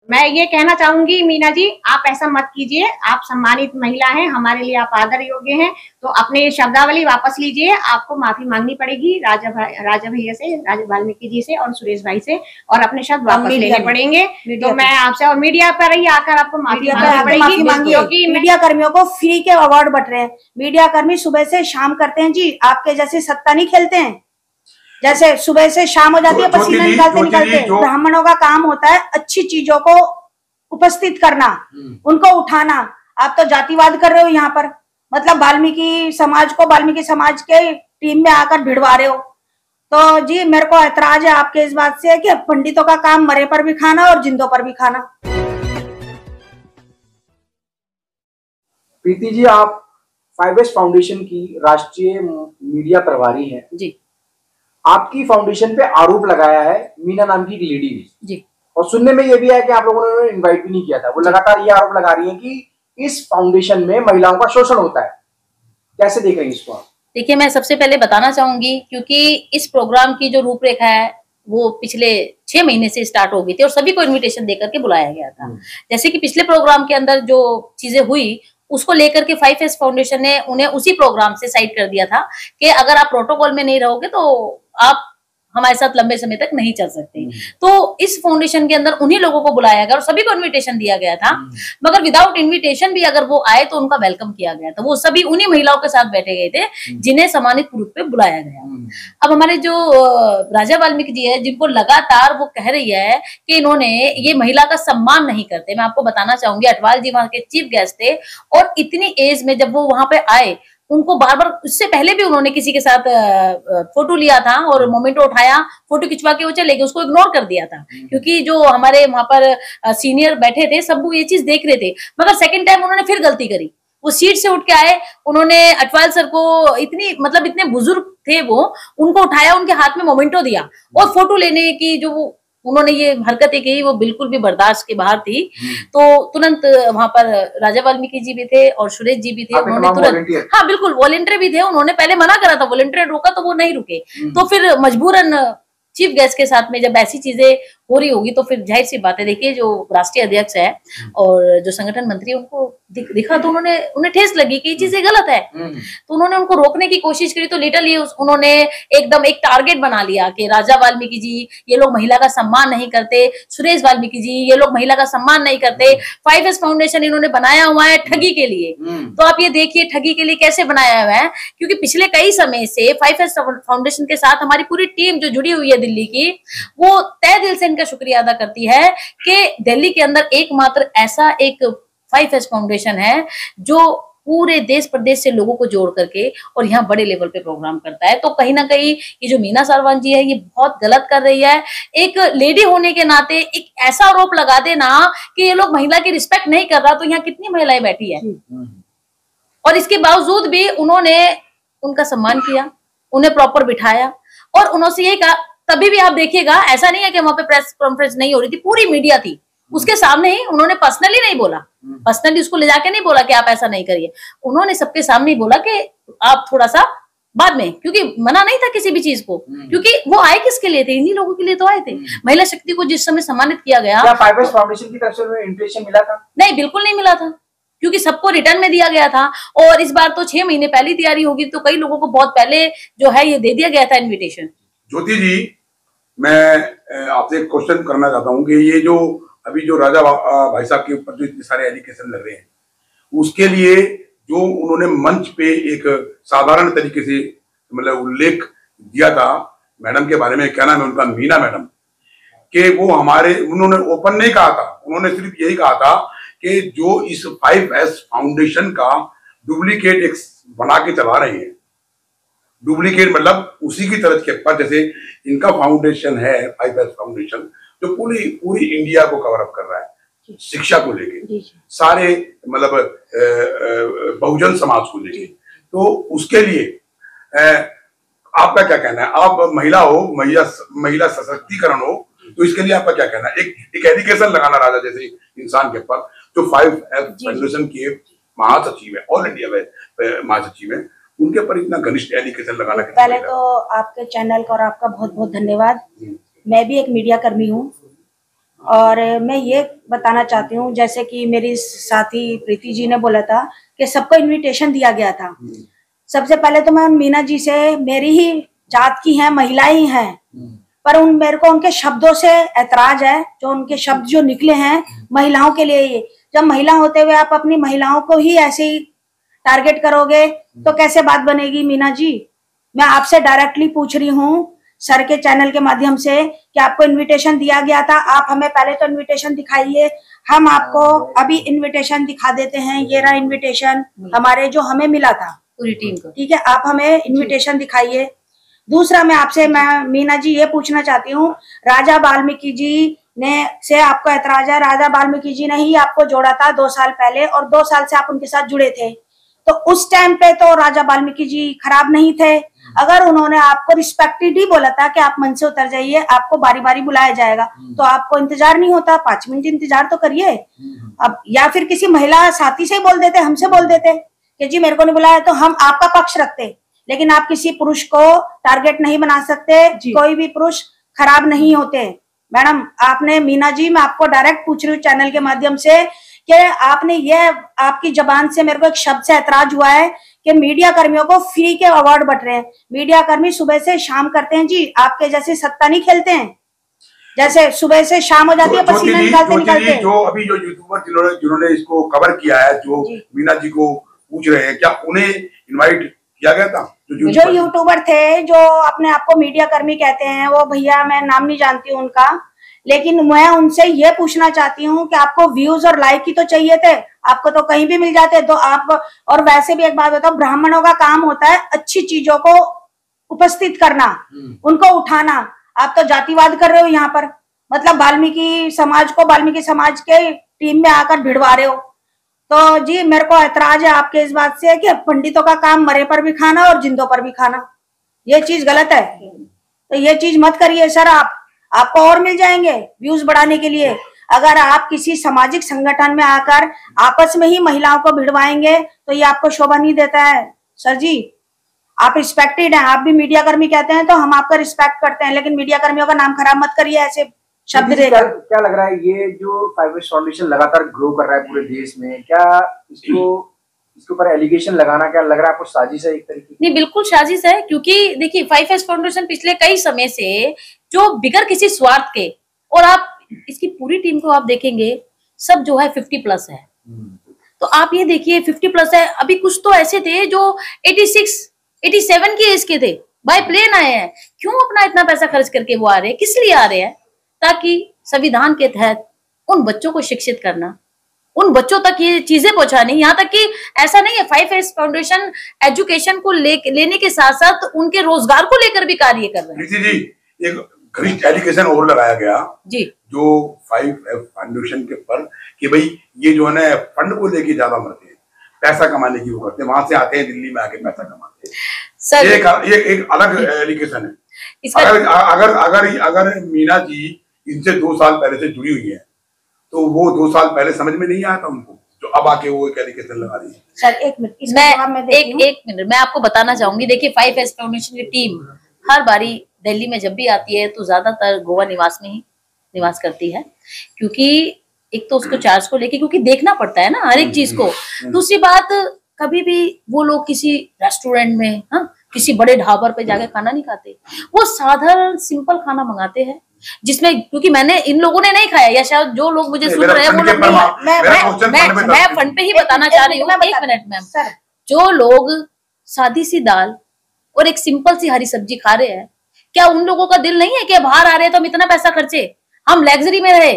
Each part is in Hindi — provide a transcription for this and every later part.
मैं ये कहना चाहूंगी मीना जी, आप ऐसा मत कीजिए। आप सम्मानित महिला हैं, हमारे लिए आप आदर योग्य हैं, तो अपने शब्दावली वापस लीजिए। आपको माफी मांगनी पड़ेगी राजा भैया से, राजा वाल्मीकि जी से और सुरेश भाई से, और अपने शब्द वापस लेने पड़ेंगे। तो मैं आपसे और मीडिया पर ही आकर आपको माफी मांगनी पड़ेगी, क्योंकि मीडिया कर्मियों को फ्री के अवार्ड बट रहे हैं। मीडिया कर्मी सुबह से शाम करते हैं जी, आपके जैसे सत्ता नहीं खेलते हैं। जैसे सुबह से शाम हो जाती है, पसीना निकालते ब्राह्मणों का काम होता है अच्छी चीजों को उपस्थित करना, उनको उठाना। आप तो जातिवाद कर रहे हो यहाँ पर, मतलब वाल्मीकि समाज को वाल्मीकि समाज के टीम में आकर भिड़वा रहे हो। तो जी मेरे को ऐतराज है आपके इस बात से कि पंडितों का काम मरे पर भी खाना और जिंदों पर भी खाना। प्रीति जी, आप 5S फाउंडेशन की राष्ट्रीय मीडिया प्रभारी हैं जी। आपकी फाउंडेशन पे आरोप लगाया है मीना नाम की एक लेडी ने जी, और सुनने में ये भी है कि आप लोगों ने इनवाइट भी नहीं किया था। वो लगातार ये आरोप लगा रही है कि इस फाउंडेशन में महिलाओं का शोषण होता है। कैसे देख रही हैं इसको आप? देखिए, मैं सबसे पहले बताना चाहूंगी, क्योंकि इस प्रोग्राम की जो रूपरेखा है वो पिछले 6 महीने से स्टार्ट हो गई थी और सभी को इनविटेशन देकर के बुलाया गया था। जैसे कि पिछले प्रोग्राम के अंदर जो चीजें हुई उसको लेकर के 5S फाउंडेशन ने उन्हें उसी प्रोग्राम से साइड कर दिया था कि अगर आप प्रोटोकॉल में नहीं रहोगे तो आप हमारे साथ लंबे समय तक नहीं चल सकते। तो इस फाउंडेशन के अंदर उन्हीं लोगों को बुलाया गया और सभी को इनविटेशन दिया गया था, मगर विदाउट इनविटेशन भी अगर वो आए तो उनका वेलकम किया गया था। वो सभी उन्हीं महिलाओं के साथ बैठे गए थे जिन्हें सम्मानित रूप पे बुलाया गया। अब हमारे जो राजा वाल्मीकि जी है, जिनको लगातार वो कह रही है कि इन्होंने ये महिला का सम्मान नहीं करते, मैं आपको बताना चाहूंगी अटवाल जी वहां के चीफ गेस्ट थे और इतनी एज में जब वो वहां पे आए उनको बार बार, उससे पहले भी उन्होंने किसी के साथ फोटो लिया था और मोमेंटो उठाया, फोटो खिंचवा के वो चले गए, उसको इग्नोर कर दिया था क्योंकि जो हमारे वहां पर सीनियर बैठे थे सब वो ये चीज देख रहे थे। मगर सेकंड टाइम उन्होंने फिर गलती करी, वो सीट से उठ के आए, उन्होंने अटवाल सर को इतने बुजुर्ग थे वो, उनको उठाया, उनके हाथ में मोमेंटो दिया और फोटो लेने की जो उन्होंने ये हरकतें की वो बिल्कुल भी बर्दाश्त के बाहर थी। तो तुरंत वहां पर राजा वाल्मीकि जी भी थे और सुरेश जी भी थे, उन्होंने तुरंत, हाँ बिल्कुल वॉलेंटियर भी थे, उन्होंने पहले मना करा था, वॉलेंटियर रोका तो वो नहीं रुके, तो फिर मजबूरन चीफ गेस्ट के साथ में जब ऐसी चीजें हो रही होगी तो फिर जाहिर सी बात है, देखिए जो राष्ट्रीय अध्यक्ष है और जो संगठन मंत्री उनको दिखा तो उन्हें ठेस लगी कि ये चीजें गलत है, तो उन्होंने उनको रोकने की कोशिश करी। तो लिटरली उन्होंने एकदम एक टारगेट बना लिया कि राजा वाल्मीकि जी ये लोग महिला का सम्मान नहीं करते, सुरेश वाल्मीकि जी ये लोग महिला का सम्मान नहीं करते। 5S फाउंडेशन इन्होंने बनाया हुआ है ठगी के लिए, तो आप ये देखिए ठगी के लिए कैसे बनाया हुआ है, क्योंकि पिछले कई समय से 5S फाउंडेशन के साथ हमारी पूरी टीम जो जुड़ी हुई है दिल्ली की, वो तहे दिल से इनका शुक्रिया अदा करती है कि दिल्ली के अंदर एकमात्र ऐसा एक 5S फाउंडेशन है जो पूरे देश प्रदेश से लोगों को जोड़ करके और यहाँ बड़े लेवल पे प्रोग्राम करता है। तो कहीं ना कहीं ये जो मीना सारवान जी है ये बहुत गलत कर रही है। एक लेडी होने के नाते एक ऐसा आरोप लगा देना कि ये लोग महिला की रिस्पेक्ट नहीं कर रहा, तो यहाँ कितनी महिलाएं बैठी है और इसके बावजूद भी उन्होंने उनका सम्मान किया, उन्हें प्रॉपर बिठाया और उन्होंने यही कहा। तभी भी आप देखिएगा ऐसा नहीं है कि वहां पे प्रेस कॉन्फ्रेंस नहीं हो रही थी, पूरी मीडिया थी उसके सामने ही, उन्होंने पर्सनली नहीं बोला, पर्सनली उसको ले जाके नहीं बोला कि आप ऐसा नहीं करिए, उन्होंने सबके सामने ही बोला कि आप थोड़ा सा बाद में, क्योंकि मना नहीं था किसी भी चीज को, क्योंकि वो आए किसके लिए थे, इन्हीं लोगों के लिए तो आए थे। महिला शक्ति को जिस समय सम्मानित किया गया, 5S फाउंडेशन की तरफ से इन्विटेशन मिला था? नहीं, बिल्कुल नहीं मिला था, क्योंकि सबको रिटर्न में दिया गया था और इस बार तो 6 महीने पहले तैयारी होगी, तो कई लोगों को बहुत पहले जो है ये दे दिया गया था इन्विटेशन। ज्योति जी, मैं आपसे एक क्वेश्चन करना चाहता हूँ कि ये जो अभी जो राजा भाई साहब के ऊपर जो इतने सारे एलिगेशन लग रहे हैं, उसके लिए जो उन्होंने मंच पे एक साधारण तरीके से मतलब उल्लेख दिया था मैडम के बारे में, क्या नाम है उनका, मीना मैडम, कि वो उन्होंने ओपन नहीं कहा था, उन्होंने सिर्फ यही कहा था कि जो इस 5S फाउंडेशन का डुप्लीकेट एक बना के चला रहे हैं, डुप्लीकेट मतलब उसी की तरह के पर जैसे इनका फाउंडेशन है 5S फाउंडेशन, जो पूरी इंडिया को कवर अप कर रहा है, शिक्षा को लेके, सारे मतलब बहुजन समाज को लेके, तो उसके लिए आपका क्या कहना है? आप महिला हो, महिला सशक्तिकरण हो, तो इसके लिए आपका क्या कहना है? एक एजुकेशन लगाना राजा जैसे इंसान के ऊपर, जो 5S फाउंडेशन के महासचिव है, ऑल इंडिया में महासचिव है, उनके ऊपर इतना घनिष्ठ एजुकेशन लगाना। पहले तो आपके चैनल का और आपका बहुत बहुत धन्यवाद। मैं भी एक मीडिया कर्मी हूँ और मैं ये बताना चाहती हूँ, जैसे कि मेरी साथी प्रीति जी ने बोला था कि सबको इनविटेशन दिया गया था। सबसे पहले तो मैं मीना जी से, मेरी ही जात की हैं, महिला ही हैं, पर मेरे को उनके शब्दों से ऐतराज है, जो उनके शब्द जो निकले हैं महिलाओं के लिए। ये जब महिला होते हुए आप अपनी महिलाओं को ही ऐसे ही टारगेट करोगे तो कैसे बात बनेगी मीना जी? मैं आपसे डायरेक्टली पूछ रही हूँ सर के चैनल के माध्यम से कि आपको इनविटेशन दिया गया था, आप हमें पहले तो इनविटेशन दिखाइए, हम आपको अभी इनविटेशन दिखा देते हैं। ये रहा इनविटेशन हमारे जो हमें मिला था पूरी टीम को, ठीक है, आप हमें इनविटेशन दिखाइए। दूसरा मैं मीना जी ये पूछना चाहती हूँ, राजा वाल्मीकि जी ने से आपको ऐतराज है। राजा वाल्मीकि जी ने ही आपको जोड़ा था 2 साल पहले, और 2 साल से आप उनके साथ जुड़े थे। तो उस टाइम पे तो राजा वाल्मीकि जी खराब नहीं थे। अगर उन्होंने आपको रिस्पेक्टेड ही बोला था कि आप मंच से उतर जाइए, आपको बारी बारी बुलाया जाएगा, तो आपको इंतजार नहीं होता? 5 मिनट इंतजार तो करिए। अब या फिर किसी महिला साथी से बोल देते, हमसे बोल देते कि जी मेरे को नहीं बुलाया, तो हम आपका पक्ष रखते। लेकिन आप किसी पुरुष को टारगेट नहीं बना सकते, कोई भी पुरुष खराब नहीं होते। मैडम आपने, मीना जी मैं आपको डायरेक्ट पूछ रही हूँ चैनल के माध्यम से कि आपने ये, आपकी जबान से मेरे को एक शब्द से ऐतराज हुआ है कि मीडिया कर्मियों को फ्री के अवार्ड बट रहे हैं। मीडिया कर्मी सुबह से शाम करते हैं जी, आपके जैसे सत्ता नहीं खेलते हैं। जैसे सुबह से शाम हो जाती है, पसीना निकालते। जो अभी जो यूट्यूबर जिन्होंने इसको कवर किया है, जो मीना जी को पूछ रहे हैं, क्या उन्हें इनवाइट किया गया था? जो यूट्यूबर थे, जो अपने आप को मीडिया कर्मी कहते हैं, वो भैया मैं नाम नहीं जानती हूँ उनका, लेकिन मैं उनसे ये पूछना चाहती हूँ कि आपको व्यूज और लाइक ही तो चाहिए थे, आपको तो कहीं भी मिल जाते तो आप। और वैसे भी एक बात बताओ, ब्राह्मणों का काम होता है अच्छी चीजों को उपस्थित करना, उनको उठाना। आप तो जातिवाद कर रहे हो यहाँ पर, मतलब वाल्मीकि समाज को वाल्मीकि समाज के टीम में आकर भिड़वा रहे हो। तो जी मेरे को ऐतराज है आपके इस बात से कि पंडितों का काम मरे पर भी खाना और जिंदों पर भी खाना, ये चीज गलत है। तो ये चीज मत करिए सर। आपको और मिल जाएंगे व्यूज बढ़ाने के लिए। अगर आप किसी सामाजिक संगठन में आकर आपस में ही महिलाओं को भिड़वाएंगे तो ये आपको शोभा नहीं देता है सर जी। आप रिस्पेक्टेड हैं, आप भी मीडिया कर्मी कहते हैं तो हम आपका रिस्पेक्ट करते हैं, लेकिन मीडिया कर्मियों का नाम खराब मत करिए ऐसे शब्द देकर। क्या लग रहा है ये जो 5S फाउंडेशन लगातार ग्रो कर रहा है पूरे देश में, क्या इसके ऊपर एलिगेशन लगाना क्या लग रहा है आपको साजिश है एक तरीके की? नहीं, बिल्कुल साजिश है, क्योंकि देखिए 5S फाउंडेशन पिछले कई समय से जो बिगर किसी स्वार्थ के, और आप इसकी पूरी टीम को आप देखेंगे सब जो है 50+ है। तो आप ये देखिए 50+ है। अभी कुछ तो ऐसे थे जो 86, 87 की एज के थे, बाय प्लेन आए हैं। क्यों अपना इतना पैसा खर्च करके वो आ रहे हैं? किस लिए आ रहे हैं? ताकि संविधान के तहत उन बच्चों को शिक्षित करना, उन बच्चों तक ये चीजें पहुंचानी। यहाँ तक कि ऐसा नहीं है, 5S फाउंडेशन एजुकेशन को लेने के साथ साथ उनके रोजगार को लेकर भी कार्य कर रहे हैं। जी एक घनिष्ठ एलिगेशन और लगाया गया जी जो 5S फाउंडेशन के पर कि भाई ये जो है ना फंड को लेके ज्यादा मरते हैं, पैसा कमाने की वो करते हैं, वहां से आते हैं दिल्ली में आके पैसा कमाते हैं सर। ये एक अलग एलिगेशन है। अगर मीना जी इनसे 2 साल पहले से जुड़ी हुई है तो वो 2 साल पहले समझ में नहीं आया था उनको, जो अब आके वो एक एलिगेशन लगा रही है। सर एक मिनट, एक मिनट मैं आपको बताना चाहूंगी। देखिए 5S फाउंडेशन की टीम हर बारी दिल्ली में जब भी आती है तो ज्यादातर गोवा निवास में ही निवास करती है, क्योंकि एक तो उसको चार्ज को लेके, क्योंकि देखना पड़ता है ना हर एक चीज को। दूसरी बात, कभी भी वो लोग किसी रेस्टोरेंट में, किसी बड़े ढाबर पे जाके खाना नहीं खाते, वो साधारण सिंपल खाना मंगाते हैं, जिसमें, क्योंकि मैंने इन लोगों ने नहीं खाया, या शायद जो लोग मुझे सुन रहे हैं वो लोग मैं फंड पे ही बताना चाह रही हूँ। 1 मिनट मैम, जो लोग सादी सी दाल और एक सिंपल सी हरी सब्जी खा रहे हैं, क्या उन लोगों का दिल नहीं है कि बाहर आ रहे हैं तो हम इतना पैसा खर्चे, हम लग्जरी में रहे?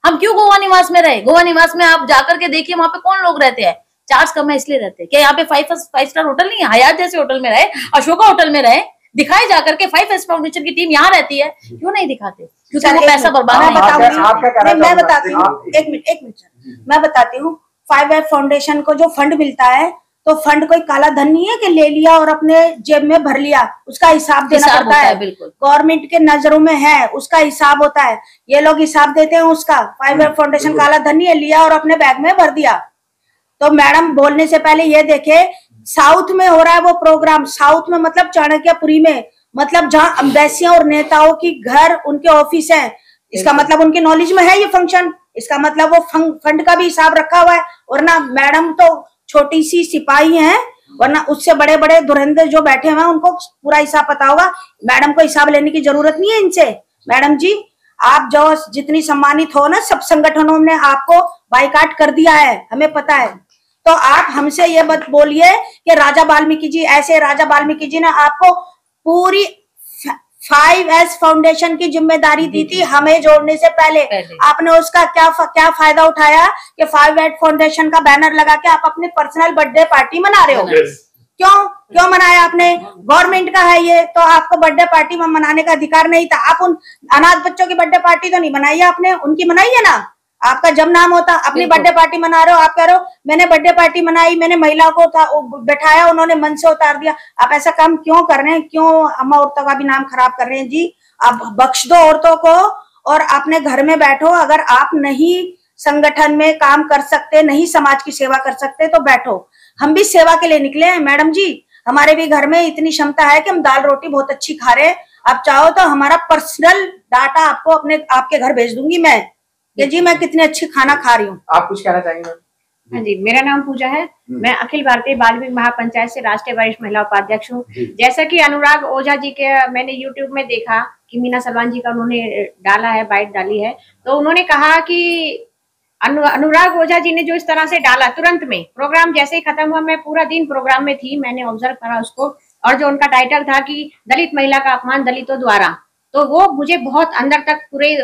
हम क्यों गोवा निवास में रहे? गोवा निवास में आप जाकर के देखिए वहां पे कौन लोग रहते हैं, चार्ज कम है इसलिए रहते हैं। क्या यहाँ पे 5 स्टार होटल नहीं है? हयात जैसे होटल में रहे, अशोका होटल में रहे, दिखाए जाकर के 5S फाउंडेशन की टीम यहाँ रहती है, क्यों नहीं दिखाते? क्योंकि वो पैसा बर्बाद मैं बताती हूँ, एक मिनट मैं बताती हूँ। 5S फाउंडेशन को जो फंड मिलता है, तो फंड कोई काला धन नहीं है कि ले लिया और अपने जेब में भर लिया, उसका हिसाब देना पड़ता है। गवर्नमेंट के नजरों में है, उसका हिसाब होता है। ये लोग हिसाब देते हैं उसका। 5S फाउंडेशन काला धन नहीं है, लिया और अपने बैग में भर दिया। तो मैडम बोलने से पहले ये देखे, साउथ में हो रहा है वो प्रोग्राम, साउथ में मतलब चाणक्यपुरी में, मतलब जहाँ अम्बेसियां और नेताओं की घर, उनके ऑफिस हैं, इसका मतलब उनकी नॉलेज में है ये फंक्शन, इसका मतलब वो फंड का भी हिसाब रखा हुआ है। और ना मैडम तो छोटी सी सिपाही हैं, वरना उससे बड़े बड़े धुरंधर जो बैठे हुए हैं उनको पूरा हिसाब पता होगा। मैडम को हिसाब लेने की जरूरत नहीं है इनसे। मैडम जी, आप जो जितनी सम्मानित हो ना, सब संगठनों ने आपको बाइकाट कर दिया है, हमें पता है। तो आप हमसे ये मत बोलिए कि राजा वाल्मीकि जी ऐसे, राजा वाल्मीकि जी ने आपको पूरी 5S फाउंडेशन की जिम्मेदारी दी थी हमें जोड़ने से पहले। आपने उसका क्या फायदा उठाया कि 5S फाउंडेशन का बैनर लगा के आप अपने पर्सनल बर्थडे पार्टी मना रहे हो। क्यों मनाया आपने? गवर्नमेंट का है ये, तो आपको बर्थडे पार्टी में मनाने का अधिकार नहीं था। आप उन अनाथ बच्चों की बर्थडे पार्टी तो नहीं बनाई आपने, उनकी बनाई है ना। आपका जब नाम होता अपनी बर्थडे पार्टी मना रहे हो, आप कह रहे हो मैंने बर्थडे पार्टी मनाई, मैंने महिला को बैठाया, उन्होंने मन से उतार दिया। आप ऐसा काम क्यों कर रहे हैं? क्यों हम औरतों का भी नाम खराब कर रहे हैं जी? आप बख्श दो औरतों को और अपने घर में बैठो। अगर आप नहीं संगठन में काम कर सकते, नहीं समाज की सेवा कर सकते तो बैठो। हम भी सेवा के लिए निकले हैं मैडम जी। हमारे भी घर में इतनी क्षमता है कि हम दाल रोटी बहुत अच्छी खा रहे हैं। आप चाहो तो हमारा पर्सनल डाटा आपको आपके घर भेज दूंगी मैं, कि जी मैं कितनी अच्छी खाना खा रही हूँ। आप कुछ कहना चाहेंगे? हाँ जी, मेरा नाम पूजा है। मैं अखिल भारतीय बाल विकास महापंचायत से राष्ट्रीय वरिष्ठ महिला उपाध्यक्ष हूँ। जैसा कि अनुराग ओझा जी के मैंने यूट्यूब में देखा कि मीना सलवान जी का उन्होंने डाला है, बाइट डाली है, तो उन्होंने कहा कि अनुराग ओझा जी ने जो इस तरह से डाला तुरंत में, प्रोग्राम जैसे ही खत्म हुआ, मैं पूरा दिन प्रोग्राम में थी, मैंने ऑब्जर्व करा उसको, और जो उनका टाइटल था कि दलित महिला का अपमान दलितों द्वारा, तो वो मुझे बहुत अंदर तक पूरे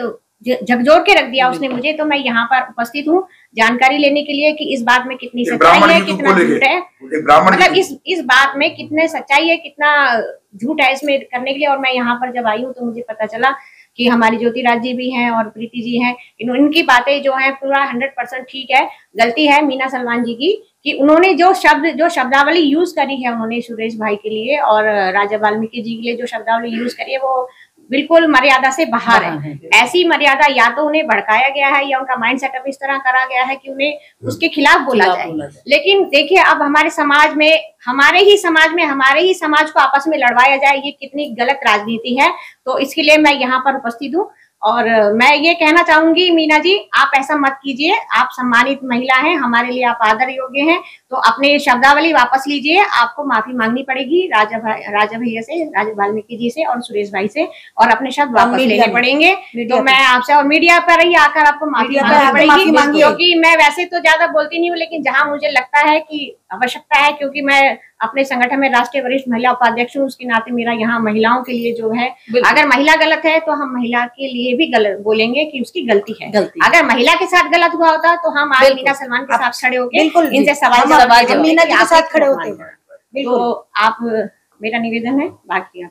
झकझोर के रख दिया उसने मुझे। तो मैं यहाँ पर उपस्थित हूँ जानकारी लेने के लिए कि इस बात में कितनी सच्चाई है, कितना झूठ है, मतलब इस बात में कितने सच्चाई है, कितना झूठ है इसमें करने के लिए। और मैं यहाँ पर जब आई हूँ तो मुझे पता चला कि हमारी ज्योतिराज जी भी हैं और प्रीति जी हैं, इनकी बातें जो हैं पूरा 100% ठीक है। गलती है मीना सलवान जी की कि उन्होंने जो शब्दावली यूज करी है उन्होंने सुरेश भाई के लिए और राजा वाल्मीकि जी के लिए जो शब्दावली यूज करी है वो बिल्कुल मर्यादा से बाहर है। ऐसी मर्यादा या तो उन्हें भड़काया गया है या उनका माइंड सेटअप इस तरह करा गया है कि उन्हें उसके खिलाफ बोला जाए। लेकिन देखिए, अब हमारे समाज में, हमारे ही समाज को आपस में लड़वाया जाए, ये कितनी गलत राजनीति है। तो इसके लिए मैं यहाँ पर उपस्थित हूँ और मैं ये कहना चाहूंगी मीना जी, आप ऐसा मत कीजिए। आप सम्मानित महिला हैं, हमारे लिए आप आदर योग्य हैं, तो अपने शब्दावली वापस लीजिए। आपको माफी मांगनी पड़ेगी राजा भैया से, राजा वाल्मीकि जी से और सुरेश भाई से, और अपने शब्द वापस लेने पड़ेंगे। तो मैं आपसे और मीडिया पर ही आकर आपको माफी मांगनी पड़ेगी, क्योंकि मैं वैसे तो ज्यादा बोलती नहीं हूँ, लेकिन जहाँ मुझे लगता है कि आवश्यकता है, क्योंकि मैं अपने संगठन में राष्ट्रीय वरिष्ठ महिला उपाध्यक्ष हूँ, उसके नाते मेरा यहाँ महिलाओं के लिए जो है, अगर महिला गलत है तो हम महिला के लिए भी गलत बोलेंगे कि उसकी गलती है। अगर महिला के साथ गलत हुआ होता तो हम आज मीना सलमान के साथ खड़े होकर इनसे सवाल मीना के साथ खड़े होते। तो आप, मेरा निवेदन है, बाकी आप